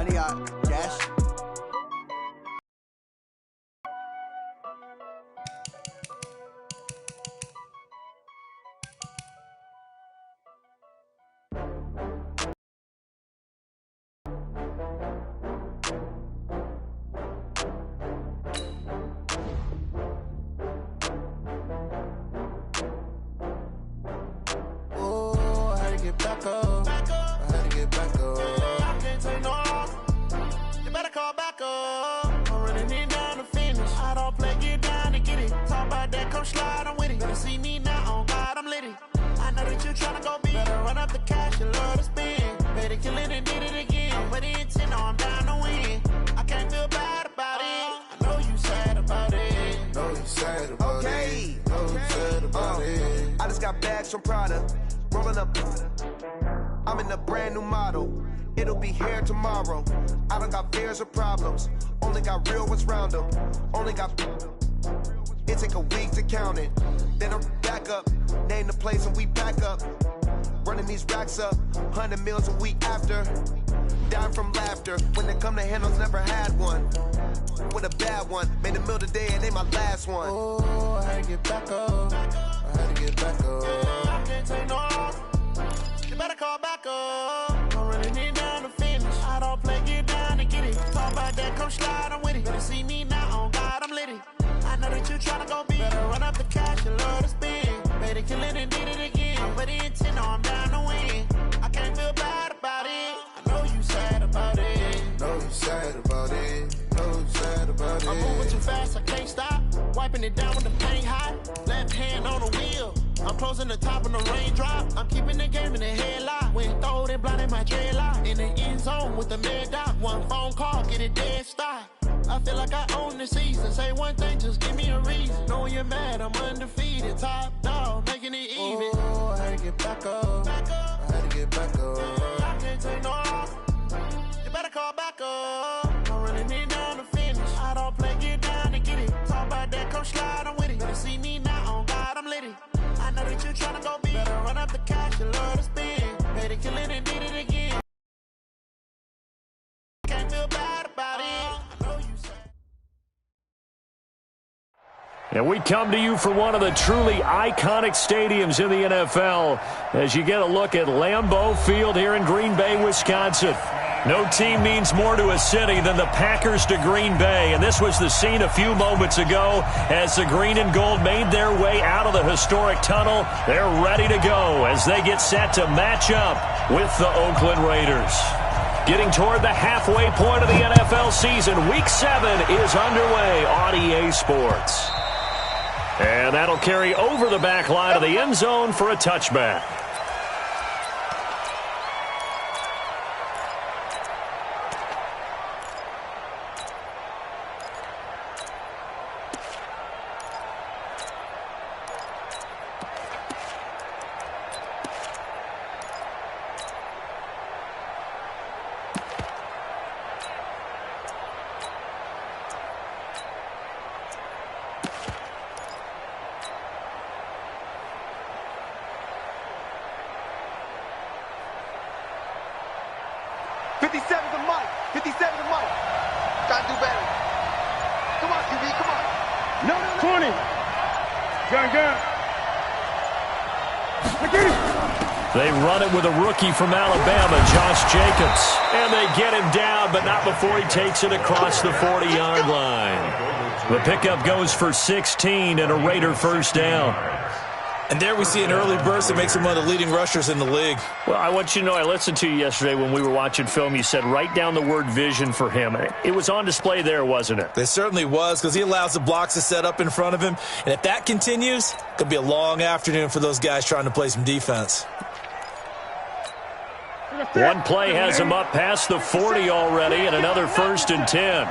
Money out, cash. Get back up. I had to get back up. I can't take no loss. You better call back up. I'm running in down to finish. I don't play, get down to get it. Talk about that, come slide, I'm with it. Better see me now, on God, I'm litty. I know that you tryna go big. Better run up the cash, you love to spend. Better kill it and did it again. I'm with the intent, no, I'm down to win. I can't feel bad about it. I know you sad about it. Know you sad about it. Know you sad about it. I just got bags from Prada. Rolling up, I'm in a brand new model. It'll be here tomorrow. I don't got fears or problems. Only got real ones round them. Only got. It take a week to count it. Then I'm back up. Name the place and we back up. Running these racks up. 100 meals a week after. Dying from laughter. When they come to handles, never had one. With a bad one. Made a meal today and they my last one. Oh, I had to get back up. I had to get back up. I can't take no loss. You better call back up. I'm running in down to finish. I don't play, get down to get it. Talk about that, come slide, I'm with it. Better see me now, on God, I'm litty. I know that you tryna go big. Better run up the cash, you love to spend. Better kill it and did it again. I'm with the intent, no, I'm down to win. I can't feel bad about it. I know you sad about it. Know you sad about it. Know you sad about it. I'm moving too fast, I can't stop. Wiping it down with the paint hot. Left hand on the wheel. I'm closing the top of the raindrop. I'm keeping the game in the headlock. When throwed and blinded my dreadlock. In the end zone with the mad dot. One phone call, get it dead stop. I feel like I own the season. Say one thing, just give me a reason. Knowing you're mad, I'm undefeated. Top dog, making it even. Oh, I had to get back up. I had to get back up. I can't take no loss. You better call back up. I'm running in down to finish. I don't play, get down to get it. Talk about that, come slide, I'm with it. Better see me now, on God, I'm litty. I know that you tryna go big. Better run up the cash, you love to spend. Better kill it and did it again. Can't feel bad about it. I know you sad. And we come to you from one of the truly iconic stadiums in the NFL as you get a look at Lambeau Field here in Green Bay, Wisconsin. No team means more to a city than the Packers to Green Bay, and this was the scene a few moments ago as the green and gold made their way out of the historic tunnel. They're ready to go as they get set to match up with the Oakland Raiders. Getting toward the halfway point of the NFL season, Week 7 is underway on EA Sports. And that'll carry over the back line of the end zone for a touchback. They run it with a rookie from Alabama, Josh Jacobs. And they get him down, but not before he takes it across the 40-yard line. The pickup goes for 16 and a Raider first down. And there we see an early burst that makes him one of the leading rushers in the league. Well, I want you to know, I listened to you yesterday when we were watching film. You said write down the word vision for him. It was on display there, wasn't it? It certainly was, because he allows the blocks to set up in front of him. And if that continues, it could be a long afternoon for those guys trying to play some defense. One play has him up past the 40 already, and another 1st and 10.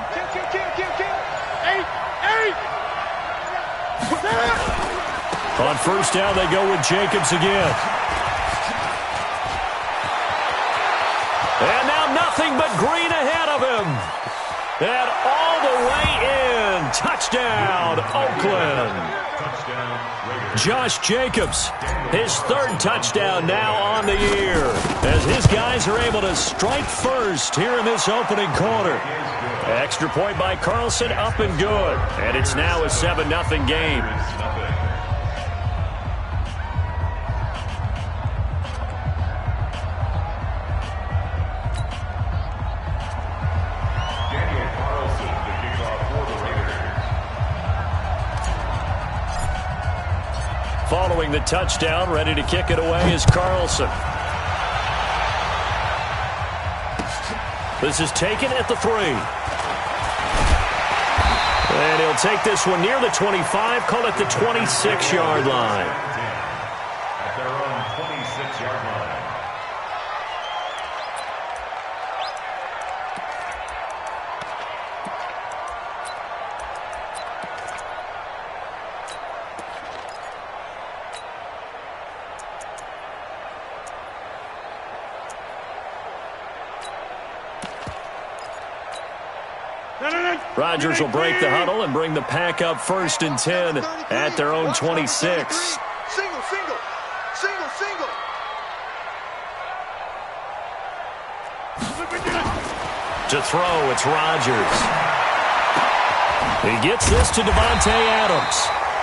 On first down, they go with Jacobs again. And now nothing but green ahead of him. And all the way in. Touchdown, Oakland. Josh Jacobs, his third touchdown now on the year, as his guys are able to strike first here in this opening quarter. Extra point by Carlson, up and good. And it's now a 7-0 game. Following the touchdown, ready to kick it away is Carlson. This is taken at the 3. And he'll take this one near the 25, call it the 26-yard line. At their own 26-yard line. Rodgers will break the huddle and bring the pack up 1st and 10 at their own 26. Single. To throw, it's Rodgers. He gets this to Devontae Adams.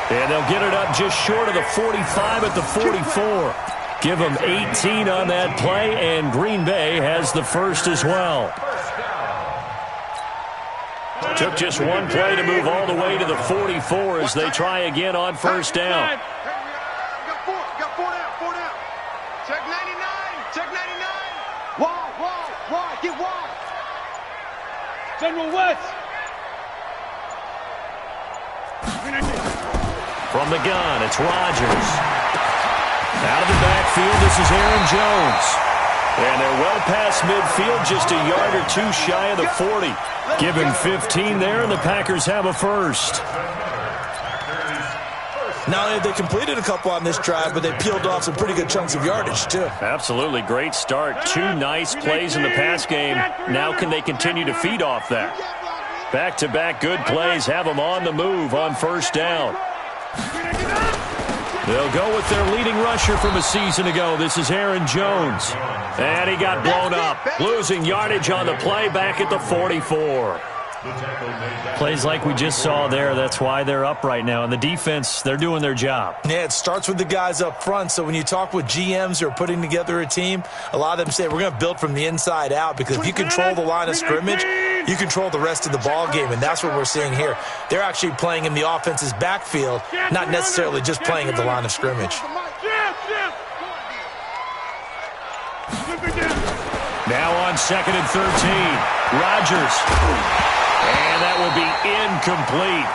And they'll get it up just short of the 45 at the 44. Give them 18 on that play, and Green Bay has the first as well. Took just one play to move all the way to the 44 as they try again on 1st down. Got four down. Check 99. Wide, get wide. General West. From the gun, it's Rodgers. Out of the backfield, this is Aaron Jones. And they're well past midfield, just a yard or two shy of the 40. Give him 15 there, and the Packers have a first. Not only have they completed a couple on this drive, but they peeled off some pretty good chunks of yardage, too. Absolutely great start. 2 nice plays in the pass game. Now can they continue to feed off that? Back-to-back good plays have them on the move on 1st down. They'll go with their leading rusher from a season ago. This is Aaron Jones. And he got blown up. Losing yardage on the play back at the 44. Plays like we just saw there. That's why they're up right now. And the defense, they're doing their job. Yeah, it starts with the guys up front. So when you talk with GMs who are putting together a team, a lot of them say we're going to build from the inside out, because if you control the line of scrimmage, you control the rest of the ball game, and that's what we're seeing here. They're actually playing in the offense's backfield, not necessarily just playing at the line of scrimmage. Now on 2nd and 13, Rodgers. And that will be incomplete.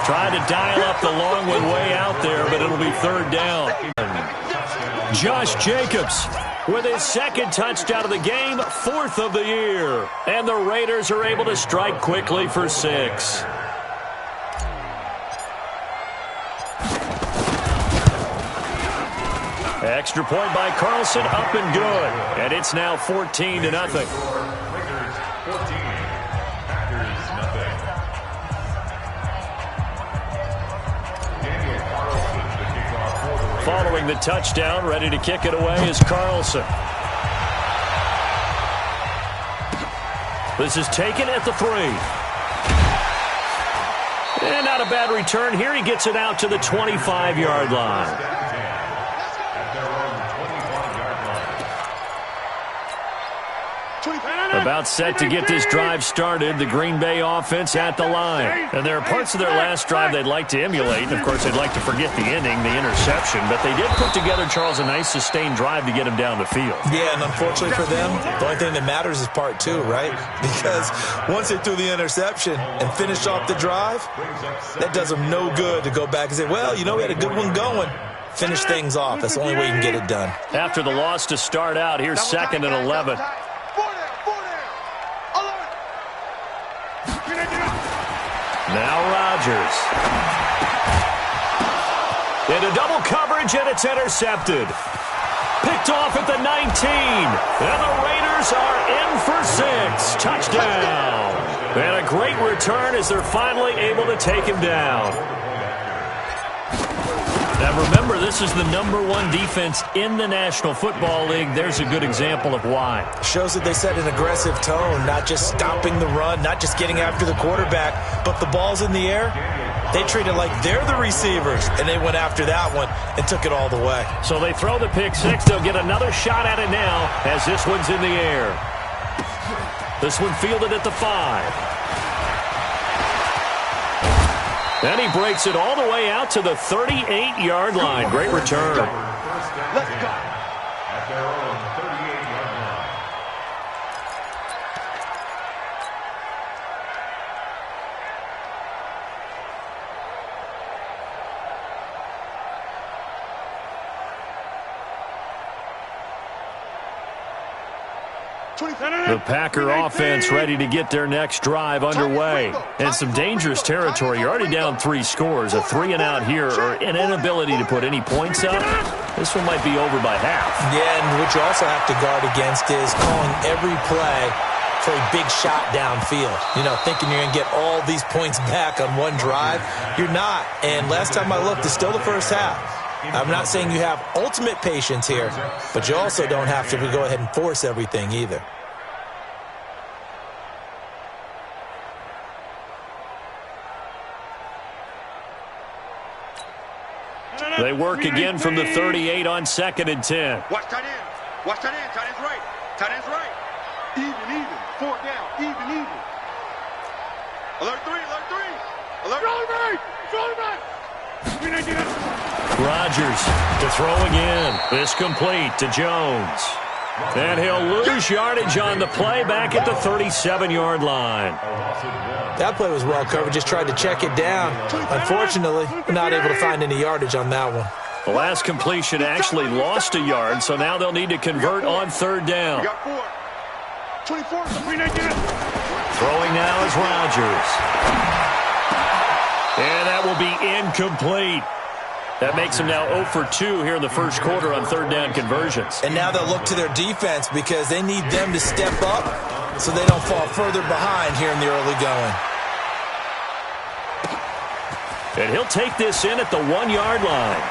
Trying to dial up the long one way out there, but it'll be 3rd down. Josh Jacobs with his 2nd touchdown of the game, 4th of the year. And the Raiders are able to strike quickly for 6. Extra point by Carlson, up and good. And it's now 14-0. Following the touchdown, ready to kick it away is Carlson. This is taken at the 3. And not a bad return here. He gets it out to the 25-yard line. About set to get this drive started, the Green Bay offense at the line. And there are parts of their last drive they'd like to emulate. And, of course, they'd like to forget the ending, the interception. But they did put together, Charles, a nice sustained drive to get him down the field. Yeah, and unfortunately for them, the only thing that matters is part 2, right? Because once they threw the interception and finished off the drive, that does them no good to go back and say, well, you know, we had a good one going. Finish things off. That's the only way you can get it done. After the loss to start out, here's 2nd and 11. Now Rodgers. Into double coverage, and it's intercepted. Picked off at the 19. And the Raiders are in for 6. Touchdown. And a great return as they're finally able to take him down. Now remember, this is the #1 defense in the National Football League. There's a good example of why. Shows that they set an aggressive tone, not just stopping the run, not just getting after the quarterback, but the ball's in the air. They treat it like they're the receivers, and they went after that one and took it all the way. So they throw the pick six. They'll get another shot at it now as this one's in the air. This one fielded at the 5. And he breaks it all the way out to the 38-yard line. Great return. Let's go. At their own 38-yard line. The Packer offense ready to get their next drive underway. And some dangerous territory. You're already down 3 scores. A 3-and-out here or an inability to put any points up. This one might be over by half. Yeah, and what you also have to guard against is calling every play for a big shot downfield. You know, thinking you're going to get all these points back on one drive. You're not. And last time I looked, it's still the first half. I'm not saying you have ultimate patience here, but you also don't have to go ahead and force everything either. They work again from the 38 on 2nd and 10. Watch tight end. Watch tight end. Tight end's right. Tight end's right. Even. 4th down. Even. Alert 3. Alert. Shoulder back. Rodgers to throw again. This complete to Jones. And he'll lose yardage on the play back at the 37-yard line. That play was well covered. Just tried to check it down. Unfortunately, not able to find any yardage on that one. The last completion actually lost a yard, so now they'll need to convert on 3rd down. We got 4. 24. Throwing now is Rodgers. And that will be incomplete. That makes them now 0 for 2 here in the first quarter on 3rd down conversions. And now they'll look to their defense because they need them to step up so they don't fall further behind here in the early going. And he'll take this in at the 1-yard line.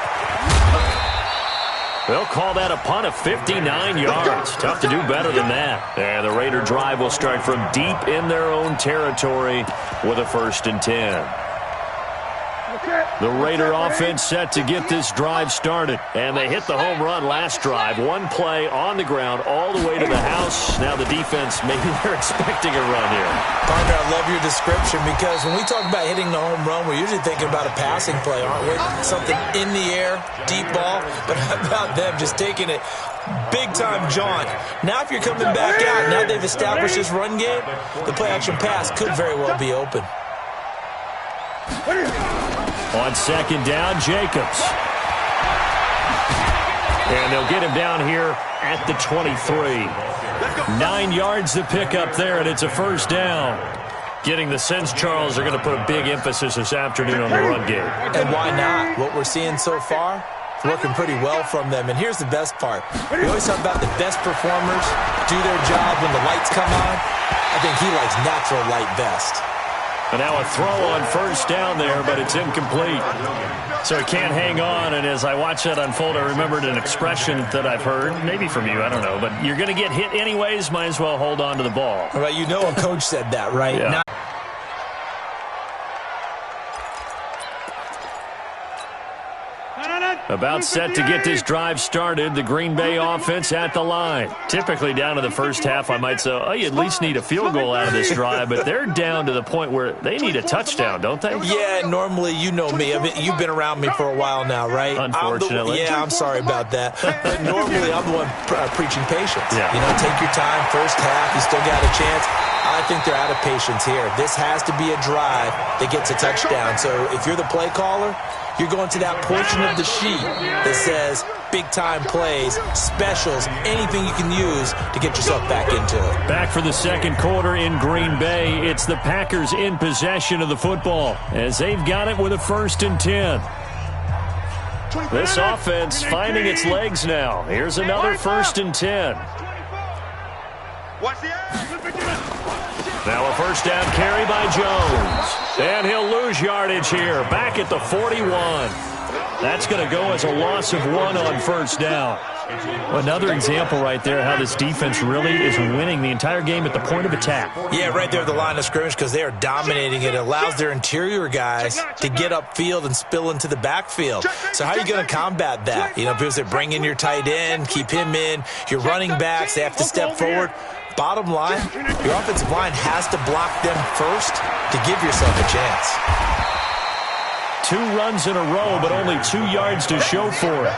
They'll call that a punt of 59 yards. Tough to do better than that. And the Raider drive will start from deep in their own territory with a 1st and 10. The Raider offense set to get this drive started. And they hit the home run last drive. One play on the ground all the way to the house. Now the defense, maybe they're expecting a run here. Partner, I love your description because when we talk about hitting the home run, we're usually thinking about a passing play, aren't we? Something in the air, deep ball. But how about them just taking it big-time jaunt? Now if you're coming back out, now they've established this run game, the play-action pass could very well be open. On 2nd down, Jacobs. And they'll get him down here at the 23. 9 yards to pick up there, and it's a 1st down. Getting the sense, Charles, are going to put a big emphasis this afternoon on the run game. And why not? What we're seeing so far, working pretty well from them. And here's the best part. We always talk about the best performers do their job when the lights come on. I think he likes natural light best. And now a throw on 1st down there, but it's incomplete. So he can't hang on, and as I watch that unfold, I remembered an expression that I've heard, maybe from you, I don't know, but you're going to get hit anyways, might as well hold on to the ball. All right, you know a coach said that, right? Yeah. Now about set to get this drive started, the Green Bay offense at the line. Typically down to the first half, I might say, oh, you at least need a field goal out of this drive, but they're down to the point where they need a touchdown, don't they? Yeah, normally, you know me. You've been around me for a while now, right? Unfortunately. I'm sorry about that. But normally, I'm the one preaching patience. Yeah. You know, take your time, first half, you still got a chance. I think they're out of patience here. This has to be a drive that gets a touchdown. So if you're the play caller, you're going to that portion of the sheet that says big-time plays, specials, anything you can use to get yourself back into it. Back for the 2nd quarter in Green Bay. It's the Packers in possession of the football as they've got it with a 1st and 10. This offense finding its legs now. Here's another 1st and 10. Now a 1st down carry by Jones. And he'll lose yardage here. Back at the 41. That's going to go as a loss of 1 on first down. Well, another example right there how this defense really is winning the entire game at the point of attack. Yeah, right there at the line of scrimmage because they are dominating it. It allows their interior guys to get upfield and spill into the backfield. So how are you going to combat that? You know, because they bring in your tight end, keep him in. Your running backs, they have to step forward. Bottom line, your offensive line has to block them first to give yourself a chance. 2 runs in a row, but only 2 yards to show for it.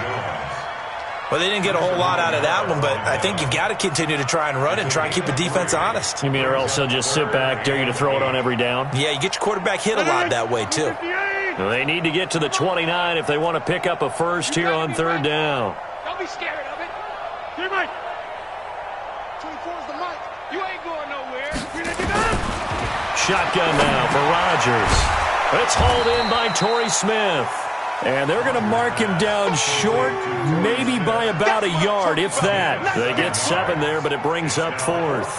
Well, they didn't get a whole lot out of that one, but I think you've got to continue to try and run it and try and keep the defense honest. You mean or else they'll just sit back, dare you to throw it on every down? Yeah, you get your quarterback hit a lot that way, too. Well, they need to get to the 29 if they want to pick up a first here on third down. Don't be scared of it. Here, Mike. 24's the mic. You ain't going nowhere. Shotgun now for Rodgers. It's hauled in by Torrey Smith. And they're going to mark him down short, maybe by about a yard, if that. They get 7 there, but it brings up 4th.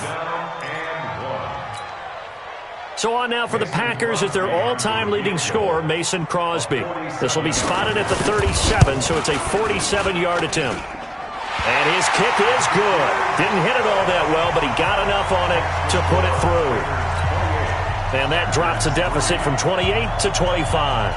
So on now for the Packers at their all-time leading scorer, Mason Crosby. This will be spotted at the 37, so it's a 47-yard attempt. And his kick is good. Didn't hit it all that well, but he got enough on it to put it through. And that drops a deficit from 28 to 25.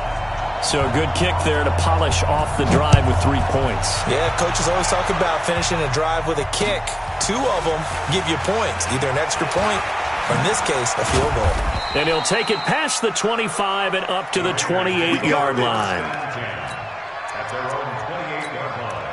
So a good kick there to polish off the drive with 3 points. Yeah, coaches always talk about finishing a drive with a kick. 2 of them give you points, either an extra point or, in this case, a field goal. And he'll take it past the 25 and up to the 28-yard line. At their own 28-yard line.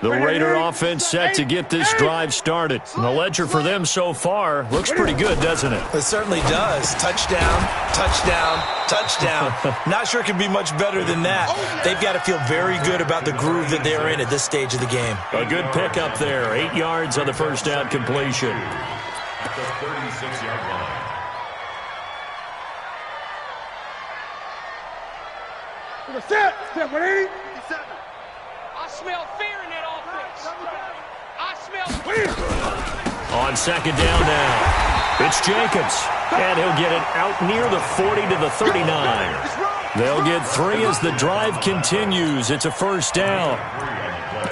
The Raider offense set to get this drive started. And the ledger for them so far looks pretty good, doesn't it? It certainly does. Touchdown, touchdown, touchdown. Not sure it can be much better than that. They've got to feel very good about the groove that they're in at this stage of the game. A good pickup there. 8 yards on the first down completion. At the 36-yard line. Step 180. I smell fear in that offense. I smell fear. On second down now, it's Jacobs. And he'll get it out near the 40 to the 39. They'll get 3 as the drive continues. It's a first down.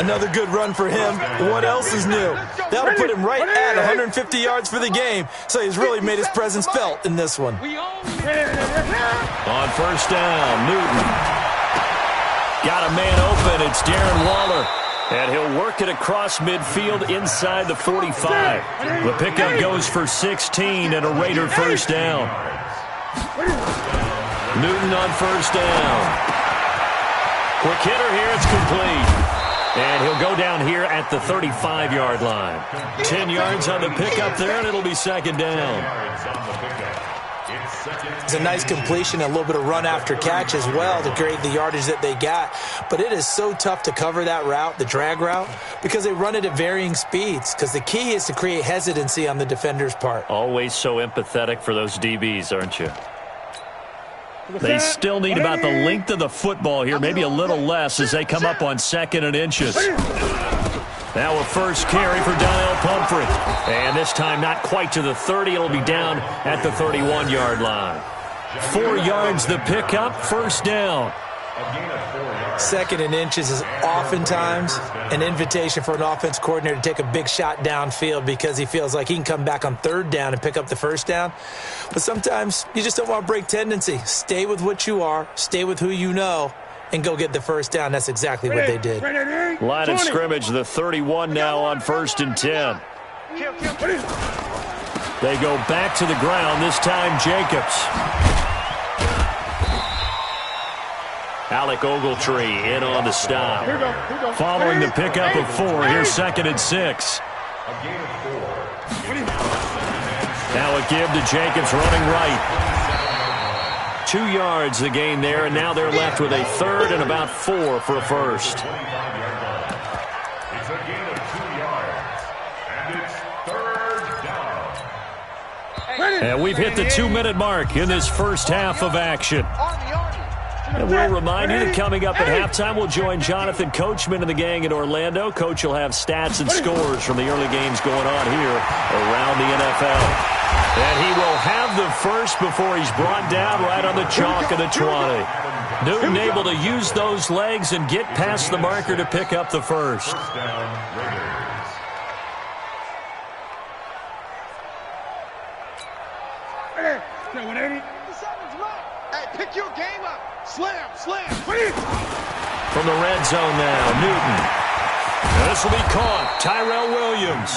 Another good run for him. What else is new? That'll put him right at 150 yards for the game. So he's really made his presence felt in this one. On first down, Newton. Got a man open. It's Darren Waller. And he'll work it across midfield inside the 45. The pickup goes for 16 and a Raider first down. Newton on first down. Quick hitter here. It's complete. And he'll go down here at the 35-yard line. 10 yards on the pickup there, and it'll be second down. It's a nice completion, a little bit of run after catch as well to create the yardage that they got. But it is so tough to cover that route, the drag route, because they run it at varying speeds. Because the key is to create hesitancy on the defender's part. Always so empathetic for those DBs, aren't you? They still need about the length of the football here, maybe a little less as they come up on 2nd and inches. Now a first carry for Donnell Pumphrey. And this time not quite to the 30. It'll be down at the 31-yard line. 4 yards the pickup, first down. 2nd and inches is oftentimes an invitation for an offense coordinator to take a big shot downfield because he feels like he can come back on 3rd down and pick up the first down. But sometimes you just don't want to break tendency. Stay with what you are, stay with who you know, and go get the first down. That's exactly what they did. Line of scrimmage, the 31 now on 1st and 10. They go back to the ground, this time Jacobs. Alec Ogletree in on the stop. Following the pickup of 4, here's 2nd and 6. Now a give to Jacobs running right. 2 yards the gain there, and now they're left with a 3rd and about 4 for a first. It's a gain of 2 yards, and it's 3rd down. And we've hit the 2-minute mark in this first half of action. And we'll remind you that coming up at halftime, we'll join Jonathan Coachman and the gang in Orlando. Coach will have stats and scores from the early games going on here around the NFL. And he will have the first before he's brought down right on the chalk of the 20. Newton able to use those legs and get past the marker to pick up the first. First down, Raiders. Hey, pick your game up. Slam, slam. From the red zone now, Newton. This will be caught. Tyrell Williams.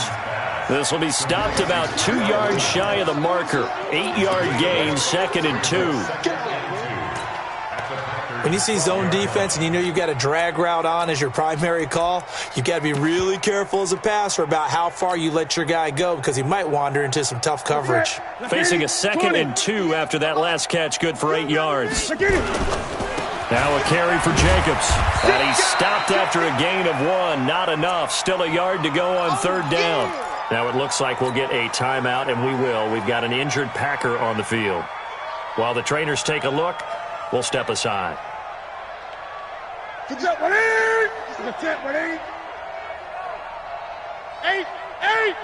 This will be stopped about 2 yards shy of the marker. 8-yard gain, 2nd and 2. When you see zone defense and you know you've got a drag route on as your primary call, you've got to be really careful as a passer about how far you let your guy go because he might wander into some tough coverage. Facing a 2nd and 2 after that last catch, good for 8 yards. Now a carry for Jacobs. And he's stopped after a gain of 1. Not enough. Still a yard to go on 3rd down. Now it looks like we'll get a timeout, and we will. We've got an injured Packer on the field. While the trainers take a look, we'll step aside. Good job, buddy. That's it, buddy. 8, 8.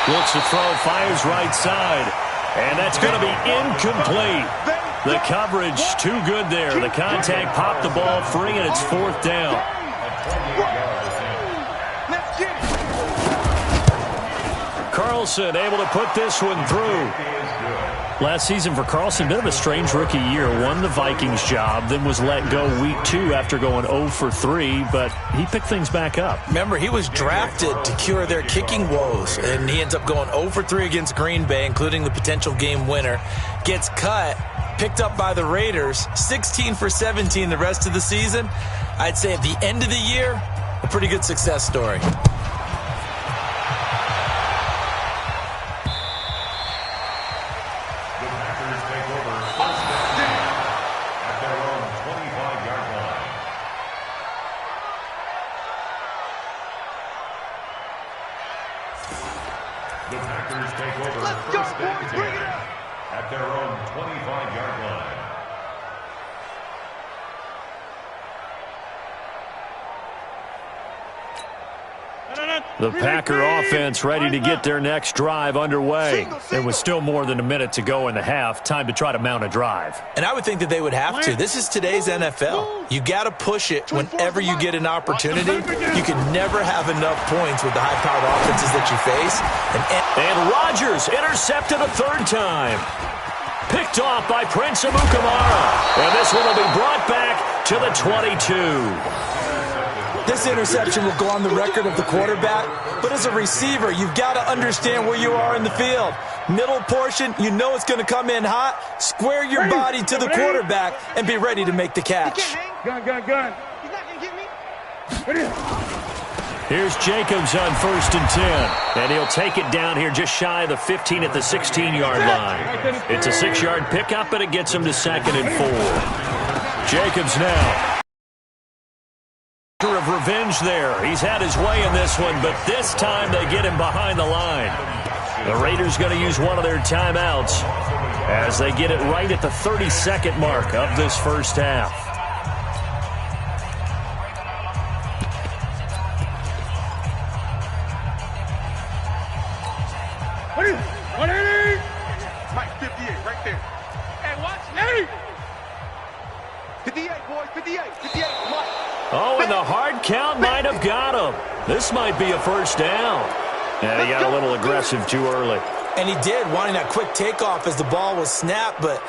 Looks to throw, fires right side. And that's going to be incomplete. The coverage too good there. The contact popped the ball free, and it's 4th down. Let's get it. Carlson able to put this one through. Last season for Carlson, bit of a strange rookie year. Won the Vikings job, then was let go week 2 after going 0 for 3, but he picked things back up. Remember, he was drafted to cure their kicking woes, and he ends up going 0 for 3 against Green Bay, including the potential game winner. Gets cut, picked up by the Raiders, 16 for 17 the rest of the season. I'd say at the end of the year, a pretty good success story. The Packers take over first and 10 at their own 25-yard line. The Packer offense ready to get their next drive underway. There was still more than a minute to go in the half. Time to try to mount a drive. And I would think that they would have to. This is today's NFL. You got to push it whenever you get an opportunity. You can never have enough points with the high-powered offenses that you face. And Rodgers intercepted a 3rd time. Picked off by Prince Amukamara. And this one will be brought back to the 22. This interception will go on the record of the quarterback, but as a receiver, you've got to understand where you are in the field. Middle portion, you know it's going to come in hot. Square your body to the quarterback and be ready to make the catch. Gun. He's not going to get me. Here's Jacobs on 1st and 10. And he'll take it down here just shy of the 15 at the 16-yard line. It's a 6-yard pickup, and it gets him to 2nd and 4. Jacobs now. Of revenge there. He's had his way in this one, but this time they get him behind the line. The Raiders going to use one of their timeouts as they get it right at the 30-second mark of this first half. What is it? Mike, 58, right there. Hey, watch me. 58, boys, 58, Mike. Oh, and the hard count might have got him. This might be a first down. And he got a little aggressive too early. And he did, wanting that quick takeoff as the ball was snapped, but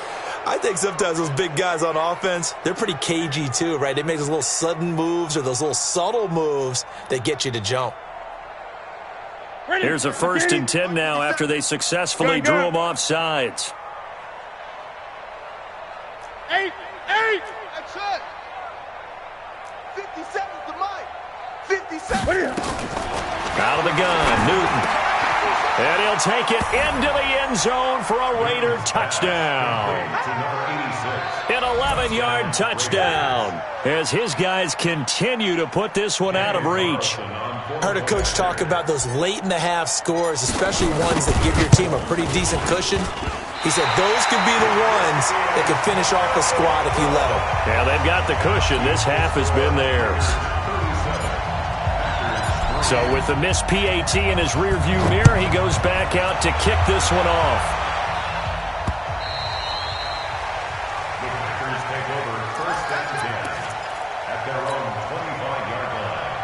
I think sometimes those big guys on offense, they're pretty cagey too, right? They make those little sudden moves or those little subtle moves that get you to jump. Here's a 1st and 10 now after they successfully drew him off sides. 8. That's it. 57 to Mike. 57. Out of the gun, Newton. And he'll take it into the end zone for a Raider touchdown. An 11-yard touchdown as his guys continue to put this one out of reach. I heard a coach talk about those late-in-the-half scores, especially ones that give your team a pretty decent cushion. He said those could be the ones that could finish off a squad if you let them. Yeah, they've got the cushion. This half has been theirs. So with the missed PAT in his rearview mirror, he goes back out to kick this one off. The Packers take over first and 10 at their own 25-yard line.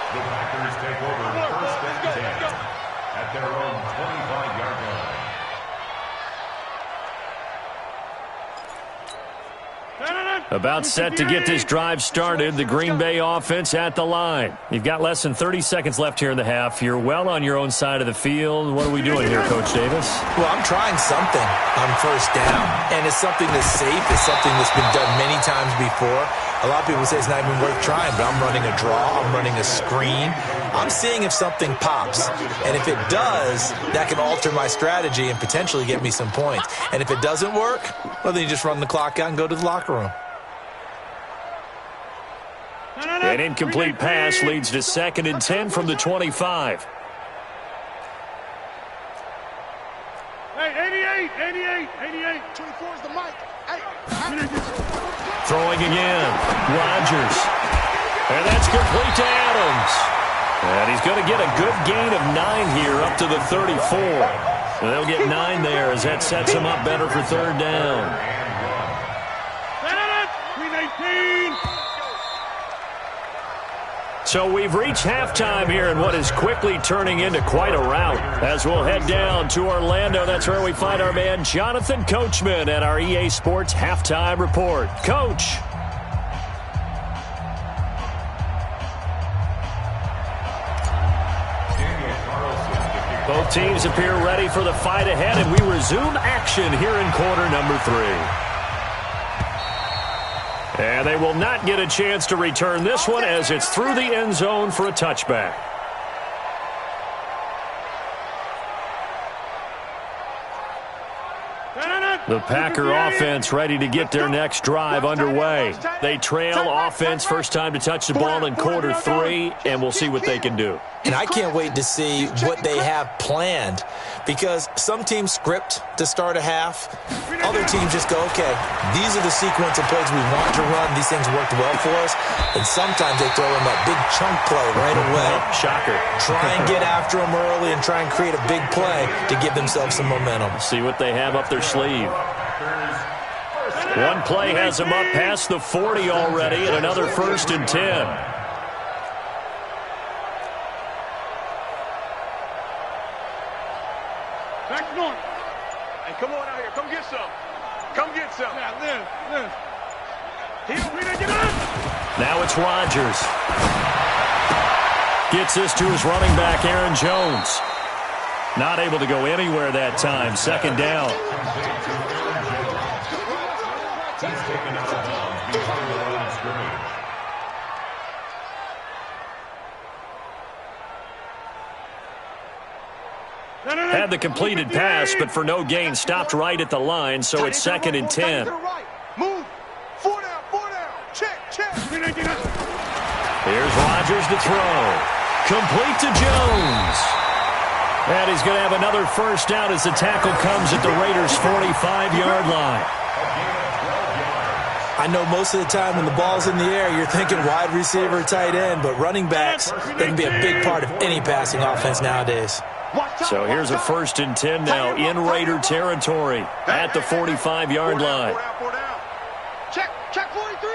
The Packers take over first and 10 at their own 25-yard line. About set to get this drive started. The Green Bay offense at the line. You've got less than 30 seconds left here in the half. You're well on your own side of the field. What are we doing here, Coach Davis? Well, I'm trying something on first down, and it's something that's safe. It's something that's been done many times before. A lot of people say it's not even worth trying, but I'm running a draw. I'm running a screen. I'm seeing if something pops, and if it does, that can alter my strategy and potentially get me some points. And if it doesn't work, well, then you just run the clock out and go to the locker room. An incomplete pass leads to 2nd and 10 from the 25. Hey, 88. 24 is the mic. Throwing again. Rodgers. And that's complete to Adams. And he's going to get a good gain of 9 here up to the 34. And they'll get 9 there as that sets him up better for 3rd down. So we've reached halftime here in what is quickly turning into quite a rout. As we'll head down to Orlando, that's where we find our man Jonathan Coachman at our EA Sports Halftime Report. Coach. Both teams appear ready for the fight ahead, and we resume action here in quarter number 3. And they will not get a chance to return this one as it's through the end zone for a touchback. The Packer offense ready to get their next drive underway. They trail offense first time to touch the ball in quarter 3, and we'll see what they can do. And I can't wait to see what they have planned, because some teams script to start a half. Other teams just go, okay, these are the sequence of plays we want to run. These things worked well for us. And sometimes they throw in that big chunk play right away. Shocker. Try and get after them early and try and create a big play to give themselves some momentum. See what they have up their sleeve. One play has them up past the 40 already, and another 1st and 10. Back north. Hey, come on out here. Come get some. Come get some. Yeah, Liz. Now it's Rodgers. Gets this to his running back, Aaron Jones. Not able to go anywhere that time. 2nd down. He's taken out of bounds behind the line of scrimmage. Had the completed pass, but for no gain, stopped right at the line, so it's 2nd and 10. Move. 4 down. Check. Here's Rodgers to throw. Complete to Jones. And he's going to have another 1st down as the tackle comes at the Raiders' 45-yard line. I know most of the time when the ball's in the air, you're thinking wide receiver, tight end, but running backs, they can be a big part of any passing offense nowadays. So here's a 1st and 10 now in Raider territory at the 45-yard line. 4 down. Check 43.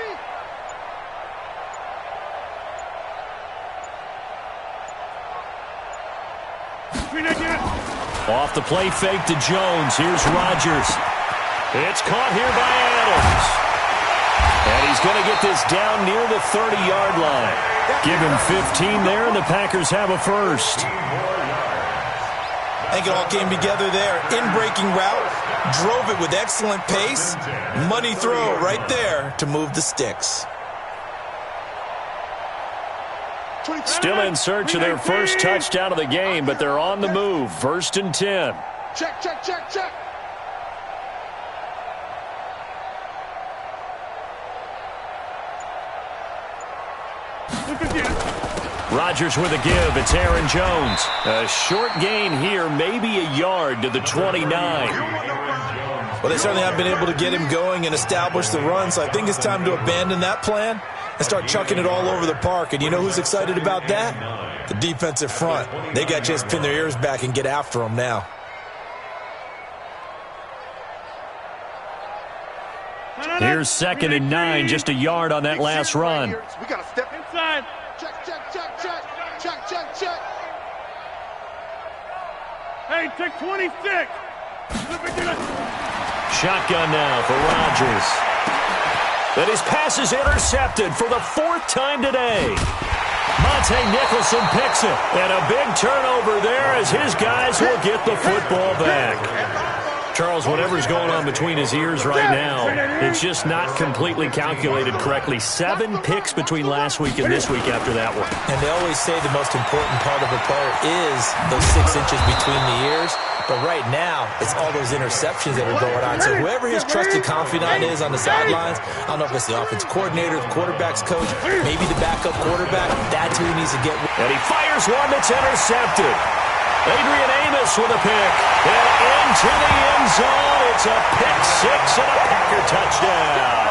Off the play fake to Jones. Here's Rodgers. It's caught here by Adams. And he's going to get this down near the 30-yard line. Give him 15 there, and the Packers have a 1st. I think it all came together there. In-breaking route, drove it with excellent pace. Money throw right there to move the sticks. Still in search of their 1st touchdown of the game, but they're on the move. 1st and 10. Check. Rodgers with a give. It's Aaron Jones. A short gain here, maybe a yard to the 29. Well, they certainly haven't been able to get him going and establish the run, so I think it's time to abandon that plan and start chucking it all over the park. And you know who's excited about that? The defensive front. They got to just pin their ears back and get after him now. Here's 2nd and 9, just a yard on that last run. We got to step inside. Check, check, check, check. Check, check, check. Hey, take 26. Shotgun now for Rodgers. And his pass is intercepted for the 4th time today. Monte Nicholson picks it. And a big turnover there as his guys will get the football back. Charles, whatever's going on between his ears right now, it's just not completely calculated correctly. 7 picks between last week and this week after that one. And they always say the most important part of a player is those 6 inches between the ears. But right now, it's all those interceptions that are going on. So whoever his trusted confidant is on the sidelines, I don't know if it's the offensive coordinator, the quarterback's coach, maybe the backup quarterback, that's who he needs to get with. And he fires one that's intercepted. Adrian Amos with a pick. And into the end zone. It's a pick 6 and a Packer touchdown.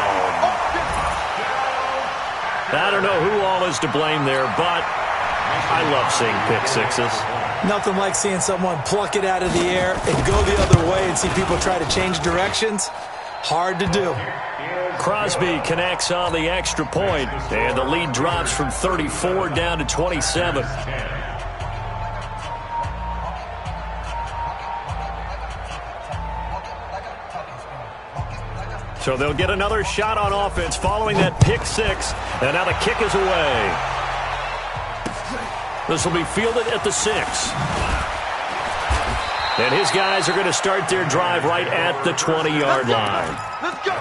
I don't know who all is to blame there, but I love seeing pick 6s. Nothing like seeing someone pluck it out of the air and go the other way and see people try to change directions. Hard to do. Crosby connects on the extra point, and the lead drops from 34 down to 27. So they'll get another shot on offense following that pick 6, and now the kick is away. This will be fielded at the 6. And his guys are going to start their drive right at the 20-yard line. Let's go.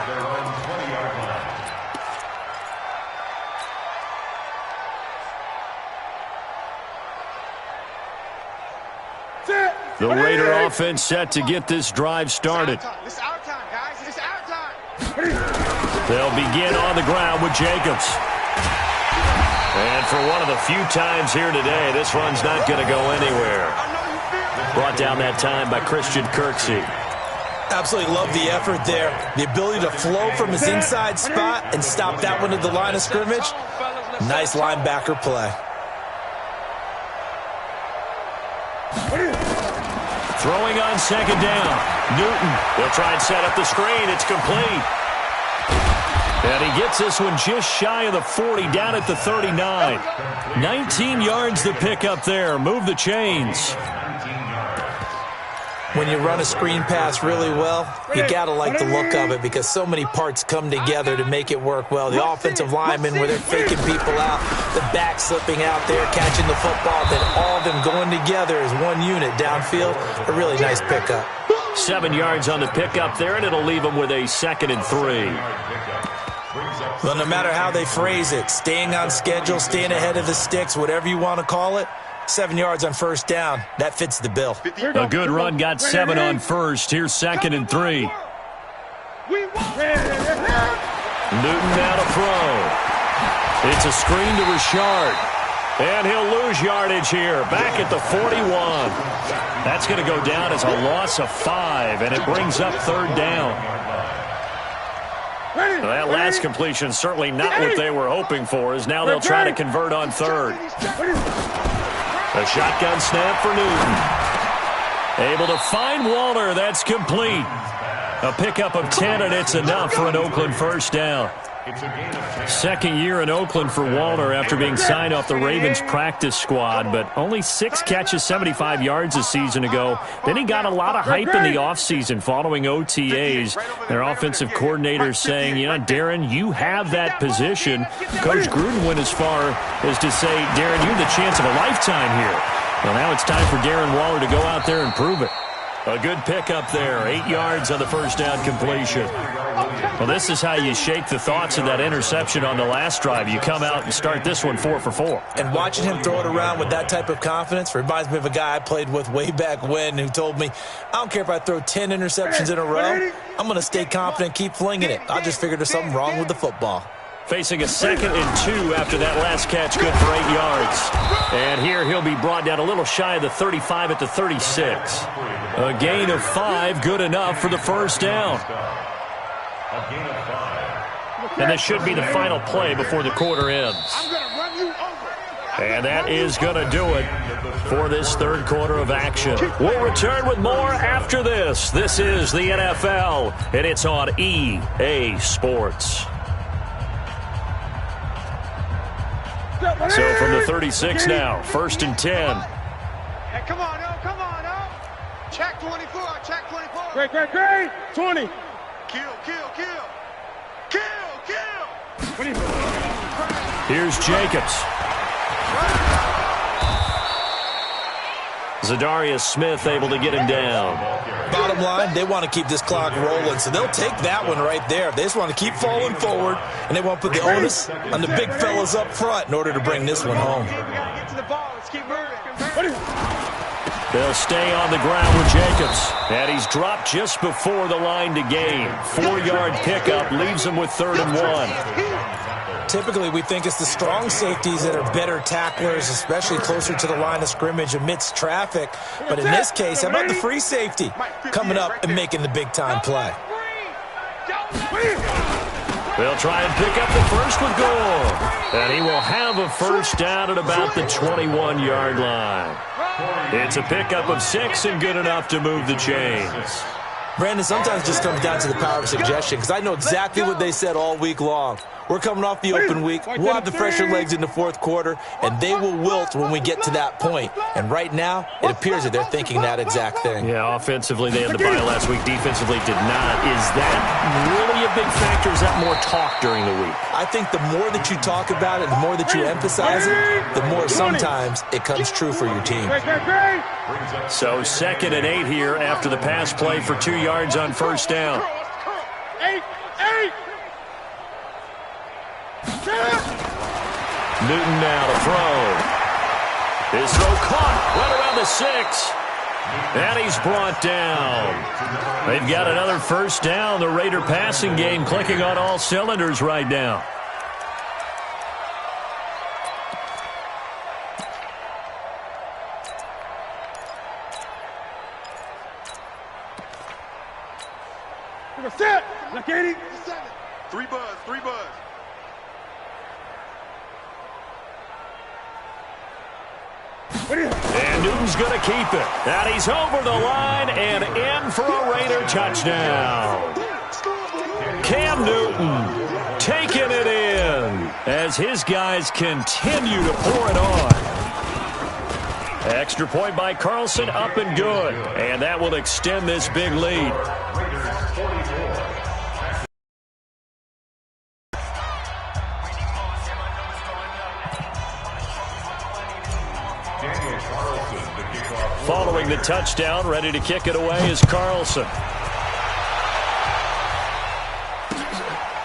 The Raider offense set to get this drive started. This is our time, guys. This is our time. They'll begin on the ground with Jacobs. And for one of the few times here today, this run's not going to go anywhere. Brought down that time by Christian Kirksey. Absolutely love the effort there. The ability to flow from his inside spot and stop that one at the line of scrimmage. Nice linebacker play. Throwing on 2nd down. Newton. They'll try and set up the screen. It's complete. And he gets this one just shy of the 40, down at the 39. 19 yards to pick up there. Move the chains. When you run a screen pass really well, you got to like the look of it because so many parts come together to make it work well. The offensive linemen where they're faking people out, the back slipping out there, catching the football, then all of them going together as one unit downfield. A really nice pickup. 7 yards on the pickup there, and it'll leave them with a 2nd and 3. Well, no matter how they phrase it, staying on schedule, staying ahead of the sticks, whatever you want to call it, 7 yards on 1st down. That fits the bill. A good run got 7 on 1st. Here's 2nd and 3. Newton now to throw. It's a screen to Richard. And he'll lose yardage here. Back at the 41. That's going to go down as a loss of 5, and it brings up 3rd down. Well, that last completion certainly not what they were hoping for, as now they'll try to convert on 3rd. A shotgun snap for Newton. Able to find Waller. That's complete. A pickup of 10, and it's enough for an Oakland 1st down. 2nd year in Oakland for Waller after being signed off the Ravens practice squad, but only 6 catches, 75 yards a season ago. Then he got a lot of hype in the offseason following OTAs. Their offensive coordinator saying, you know, Darren, you have that position. Coach Gruden went as far as to say, Darren, you have the chance of a lifetime here. Well, now it's time for Darren Waller to go out there and prove it. A good pickup there, 8 yards on the 1st down completion. Well, this is how you shake the thoughts of that interception on the last drive. You come out and start this one 4 for 4. And watching him throw it around with that type of confidence reminds me of a guy I played with way back when who told me, I don't care if I throw 10 interceptions in a row. I'm going to stay confident, keep flinging it. I just figured there's something wrong with the football. Facing a 2nd and 2 after that last catch, good for 8 yards. And here he'll be brought down a little shy of the 35 at the 36. A gain of 5, good enough for the first down. And this should be the final play before the quarter ends. And that is going to do it for this third quarter of action. We'll return with more after this. This is the NFL, and it's on EA Sports. So from the 36 now, 1st and 10. Hey, come on, oh. Check 24, check 24. Great. 20. Kill. Here's Jacobs. Zadarius Smith able to get him down. Bottom line, they want to keep this clock rolling, so they'll take that one right there. They just want to keep falling forward, and they want to put the onus on the big fellas up front in order to bring this one home. They'll stay on the ground with Jacobs. And he's dropped just before the line to gain. 4-yard pickup leaves him with 3rd and 1. Typically, we think it's the strong safeties that are better tacklers, especially closer to the line of scrimmage amidst traffic. But in this case, how about the free safety coming up and making the big-time play? They'll try and pick up the first with Gore. And he will have a first down at about the 21-yard line. It's a pickup of 6 and good enough to move the chains. Brandon, sometimes it just comes down to the power of suggestion, because I know exactly what they said all week long. We're coming off the open week. We'll have the fresher legs in the fourth quarter, and they will wilt when we get to that point. And right now, it appears that they're thinking that exact thing. Yeah, offensively, they had the bye last week. Defensively, did not. Is that really a big factor? Is that more talk during the week? I think the more that you talk about it, the more that you emphasize it, the more sometimes it comes true for your team. So 2nd and 8 here after the pass play for 2 yards on first down. Newton now to throw. His throw caught right around the 6. And he's brought down. They've got another first down. The Raider passing game clicking on all cylinders right now. Set. Like 80. 3 buzz. And Newton's going to keep it. And he's over the line and in for a Raider touchdown. Cam Newton taking it in as his guys continue to pour it on. Extra point by Carlson, up and good. And that will extend this big lead. Following the touchdown, ready to kick it away is Carlson.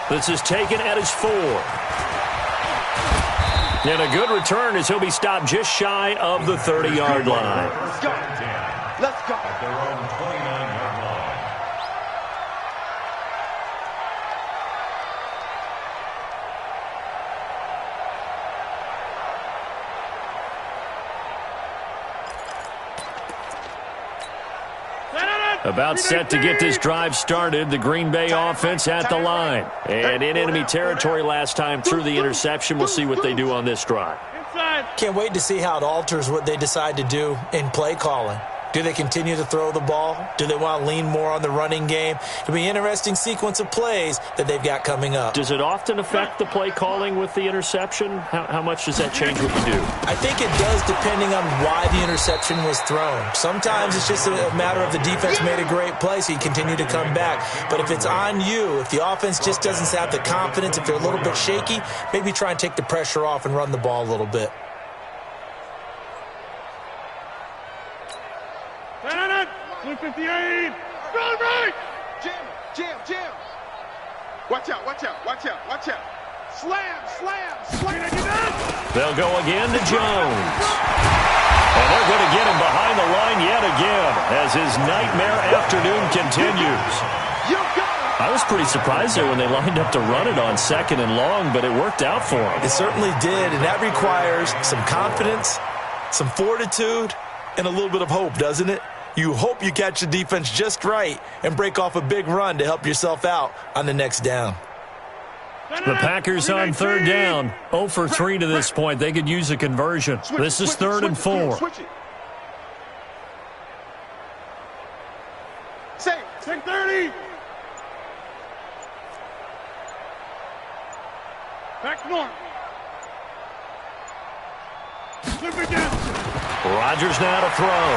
This is taken at his 4. And a good return as he'll be stopped just shy of the 30-yard line. Let's go. At their own 29-yard line. About set to get this drive started, the Green Bay offense at the line. And in enemy territory last time through the interception. We'll see what they do on this drive. Can't wait to see how it alters what they decide to do in play calling. Do they continue to throw the ball? Do they want to lean more on the running game? It'll be an interesting sequence of plays that they've got coming up. Does it often affect the play calling with the interception? How much does that change what you do? I think it does depending on why the interception was thrown. Sometimes it's just a matter of the defense made a great play, so you continue to come back. But if it's on you, if the offense just doesn't have the confidence, if they're a little bit shaky, maybe try and take the pressure off and run the ball a little bit. 58. Run right. Jam. Watch out. Slam. They'll go again to Jones. And they're going to get him behind the line yet again as his nightmare afternoon continues. You got him. I was pretty surprised there when they lined up to run it on 2nd and long, but it worked out for them. It certainly did, and that requires some confidence, some fortitude, and a little bit of hope, doesn't it? You hope you catch the defense just right and break off a big run to help yourself out on the next down. The Packers on 3rd down, 0 for 3 to this point. They could use a conversion. This is 3rd and 4. Say 30. Back north. Slip it down. Rodgers now to throw.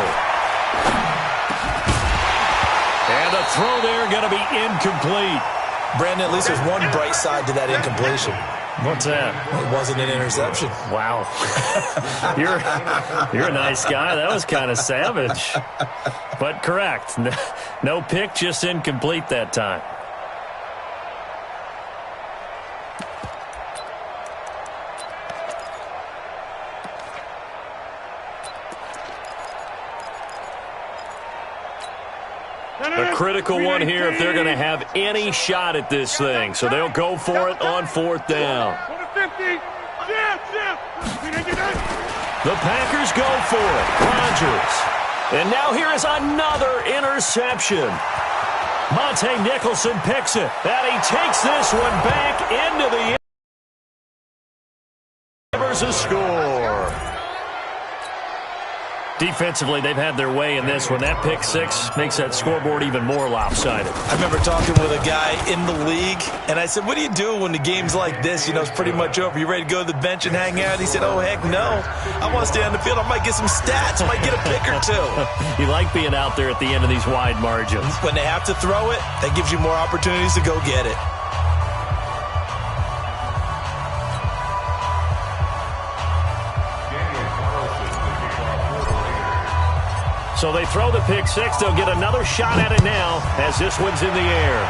And the throw there going to be incomplete. Brandon, at least there's one bright side to that incompletion. What's that? It wasn't an interception. Wow. You're a nice guy. That was kind of savage. But correct. No pick, just incomplete that time. A critical one here if they're going to have any shot at this thing. So they'll go for it on 4th down. The Packers go for it. Rodgers. And now here is another interception. Monte Nicholson picks it. And he takes this one back into the end. Delivers a score. Defensively, they've had their way in this one. That pick 6 makes that scoreboard even more lopsided. I remember talking with a guy in the league, and I said, what do you do when the game's like this? You know, it's pretty much over. You ready to go to the bench and hang out? He said, oh, heck no. I want to stay on the field. I might get some stats. I might get a pick or 2. You like being out there at the end of these wide margins. When they have to throw it, that gives you more opportunities to go get it. So they throw the pick 6. They'll get another shot at it now as this one's in the air.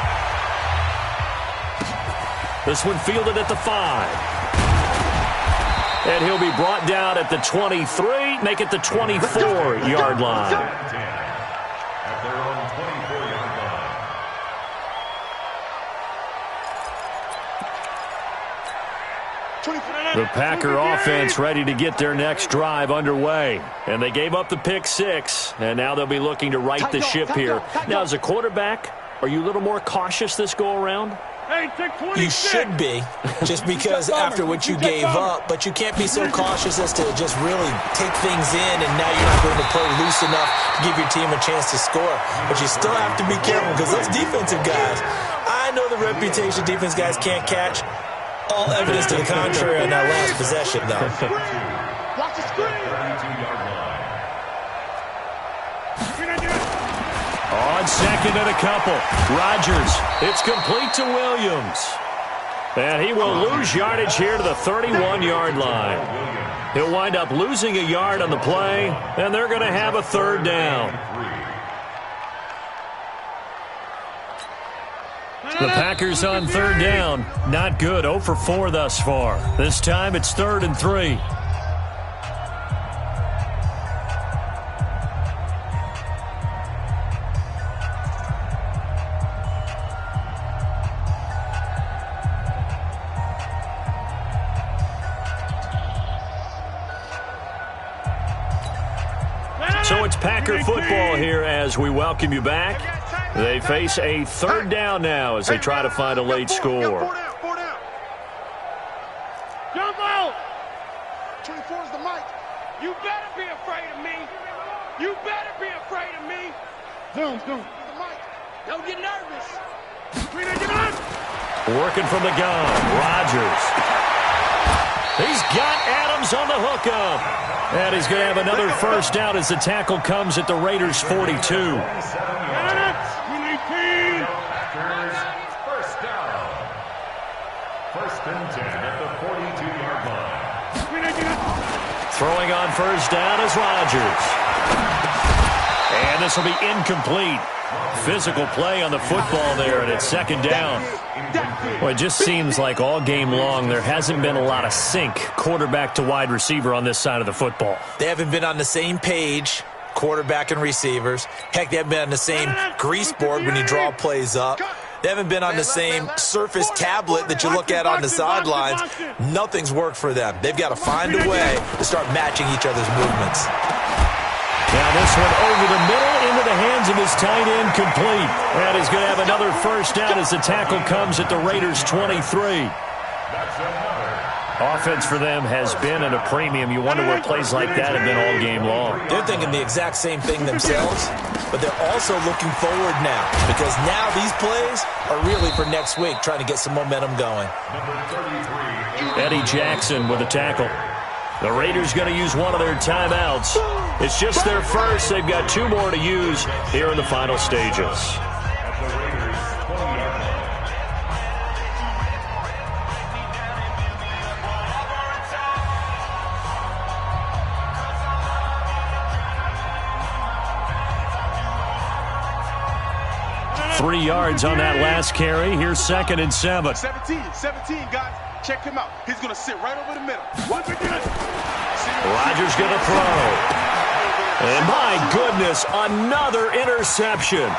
This one fielded at the 5. And he'll be brought down at the 23, make it the 24-yard line. At their own 24-yard line. The Packer offense ready to get their next drive underway. And they gave up the pick 6, and now they'll be looking to right the ship here. Now, as a quarterback, are you a little more cautious this go-around? You should be, just because after what you gave up, but you can't be so cautious as to just really take things in, and now you're not going to play loose enough to give your team a chance to score. But you still have to be careful because those defensive guys, I know the reputation defense guys can't catch. All evidence to the contrary on that last possession, though. Watch the screen. On 2nd and a couple. Rodgers. It's complete to Williams. And he will lose yardage here to the 31-yard line. He'll wind up losing a yard on the play, and they're going to have a 3rd down. The Packers on 3rd down. Not good. 0 for 4 thus far. This time it's 3rd and 3. So it's Packer football here as we welcome you back. They face a 3rd down now as they try to find a late score. Jump out! 24 is the mic. You better be afraid of me. You better be afraid of me. Zoom. The mic. Don't get nervous. Working from the gun. Rodgers. He's got Adams on the hookup. And he's going to have another 1st down as the tackle comes at the Raiders' 42. Packers 1st down. 1st and 10 at the 42-yard line. Throwing on 1st down is Rodgers. And this will be incomplete. Physical play on the football there, and it's 2nd down. Well, it just seems like all game long there hasn't been a lot of sync quarterback to wide receiver on this side of the football. They haven't been on the same page, quarterback and receivers. Heck, they haven't been on the same grease board when you draw plays up. They haven't been on the same surface tablet that you look at on the sidelines. Nothing's worked for them. They've got to find a way to start matching each other's movements. Now this one over the middle into the hands of his tight end, complete. And he's going to have another first down as the tackle comes at the Raiders' 23. Offense for them has been at a premium. You wonder where plays like that have been all game long. They're thinking the exact same thing themselves, but they're also looking forward now because now these plays are really for next week, trying to get some momentum going. Eddie Jackson with a tackle. The Raiders going to use one of their timeouts. It's just their first. They've got 2 more to use here in the final stages. 3 yards on that last carry. Here's 2nd and 7. 17, guys. Check him out. He's going to sit right over the middle. Rodgers going to throw. And my goodness, another interception.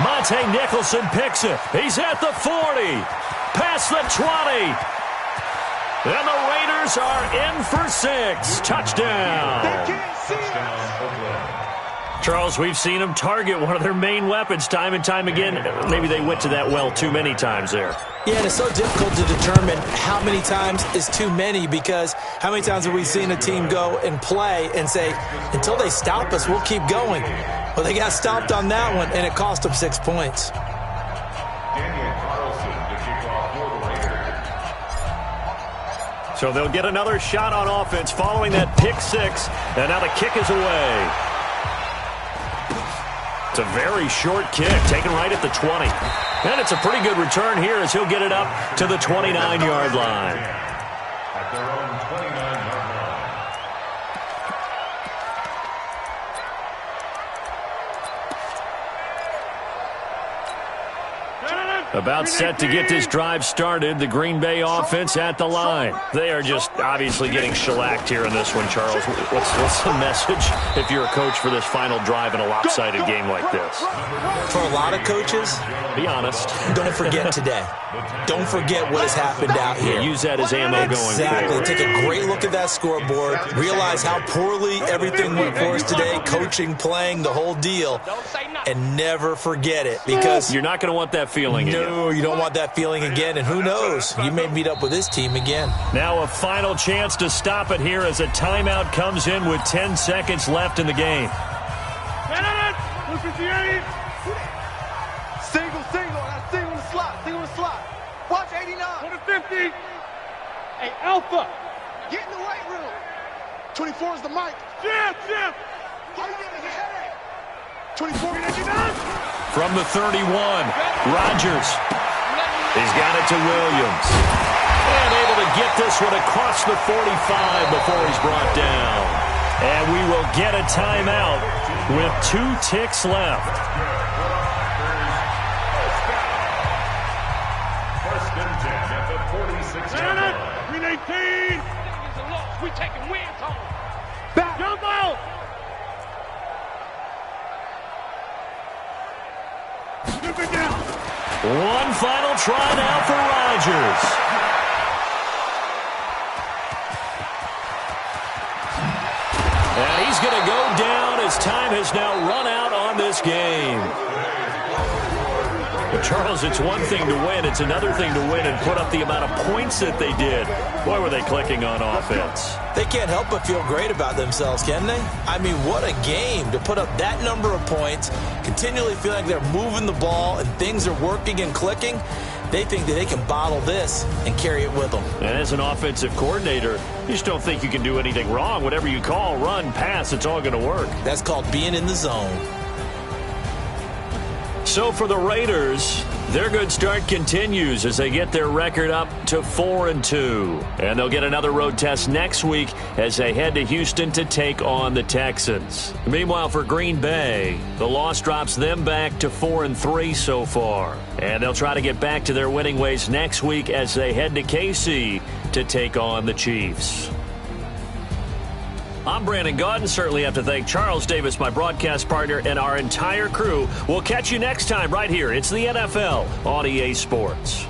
Monte Nicholson picks it. He's at the 40. Past the 20. And the Raiders are in for 6. Touchdown. Charles, we've seen them target one of their main weapons time and time again. Maybe they went to that well too many times there. Yeah, and it's so difficult to determine how many times is too many because how many times have we seen a team go and play and say, until they stop us, we'll keep going. Well, they got stopped on that one, and it cost them 6 points. So they'll get another shot on offense following that pick 6, and now the kick is away. It's a very short kick, taken right at the 20. And it's a pretty good return here as he'll get it up to the 29-yard line. At their own 29-yard line. About set to get this drive started. The Green Bay offense at the line. They are just obviously getting shellacked here in this one, Charles. What's the message if you're a coach for this final drive in a lopsided game like this? For a lot of coaches, be honest. Don't forget today. Don't forget what has happened out here. Use that as ammo going forward. Exactly. Take a great look at that scoreboard. Realize how poorly everything went for us today. Coaching, playing, the whole deal. And never forget it because you're not going to want that feeling again. No, you don't want that feeling again. And who knows? You may meet up with this team again. Now a final chance to stop it here as a timeout comes in with 10 seconds left in the game. Single. That's single in the slot. Watch 89. 150. Hey, Alpha. Get in the weight room. 24 is the mic. Jim. How you getting a headache? 24. From the 31, Rodgers. He's got it to Williams. And able to get this one across the 45 before he's brought down. And we will get a timeout with 2 ticks left. First and 10 at the 46-yard line. 319. We taking wins home. Back. Jump out. One final try now for Rodgers. And he's going to go down as time has now run out on this game. But Charles, it's one thing to win. It's another thing to win and put up the amount of points that they did. Boy, were they clicking on offense. They can't help but feel great about themselves, can they? I mean, what a game to put up that number of points, continually feeling like they're moving the ball and things are working and clicking. They think that they can bottle this and carry it with them. And as an offensive coordinator, you just don't think you can do anything wrong. Whatever you call, run, pass, it's all going to work. That's called being in the zone. So for the Raiders, their good start continues as they get their record up to 4-2. And they'll get another road test next week as they head to Houston to take on the Texans. Meanwhile, for Green Bay, the loss drops them back to 4-3 so far. And they'll try to get back to their winning ways next week as they head to KC to take on the Chiefs. I'm Brandon Gaudin. Certainly have to thank Charles Davis, my broadcast partner, and our entire crew. We'll catch you next time right here. It's the NFL on EA Sports.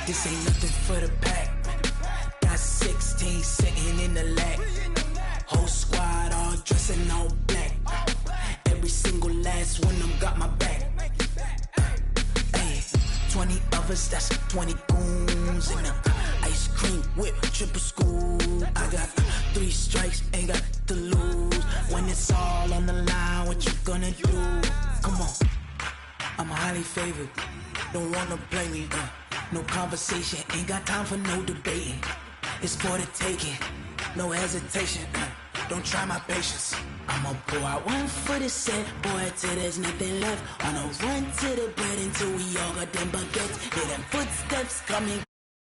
This ain't nothing for the pack. Got 16 sitting in the lag. Whole squad all dressing all black. Every single last one of them got my back. Hey, 20 of us, that's 20 goons. And ice cream whip, triple scoop. I got 3 strikes, ain't got to lose. When it's all on the line, what you gonna do? Come on, I'm highly favored. Don't wanna play me, no conversation, ain't got time for no debating. It's for the taking, no hesitation. Don't try my patience. I'ma pull out one for the set, boy, till there's nothing left. On a run to the bread until we all got them baguettes. Hear them footsteps coming.